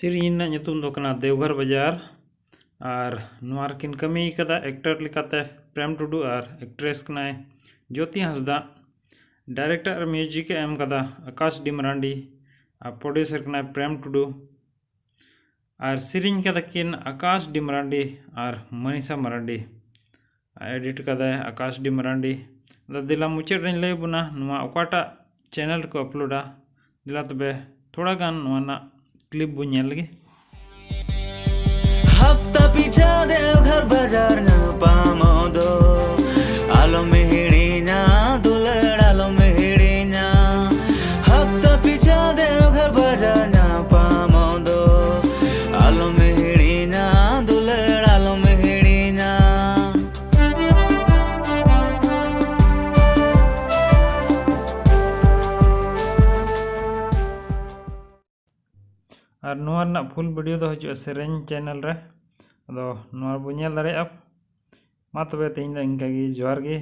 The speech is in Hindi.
Serine nyutum do kana Deoghar बाजार और नोआर किन कमी कदा एक्टर लिकाते प्रेम टुडू और एक्ट्रेस कनाय ज्योति हंसदा डायरेक्टर म्यूजिक एम कदा आकाश डी मरांडी और प्रोड्यूसर कनाय प्रेम टुडू और सेरिन कदा किन आकाश डी मरांडी और मनीषा मरांडी एडिट कदा आकाश डी मरांडी दिला मुचाद रेन लय बुना नुआ ओकाटा चैनल को अपलोडा दिला तबे थोड़ा गान नुआना क्लिप बु नेल लगे हफ्ता पीछा देवघर बाजार न पामोदो आलो मेहड़ीना दुलड़ आलो मेहड़ीना हफ्ता पीछा देवघर बाजार न पामोदो आलो मेहड़ीना दुलड़ आलो मेहड़ीना और नोआ ना फुल वीडियो दो हजू सेरेन चैनल रे अदो नोआ बु नेल दाड़े आप मा तबे तेन दा इंका गी जोहार गे।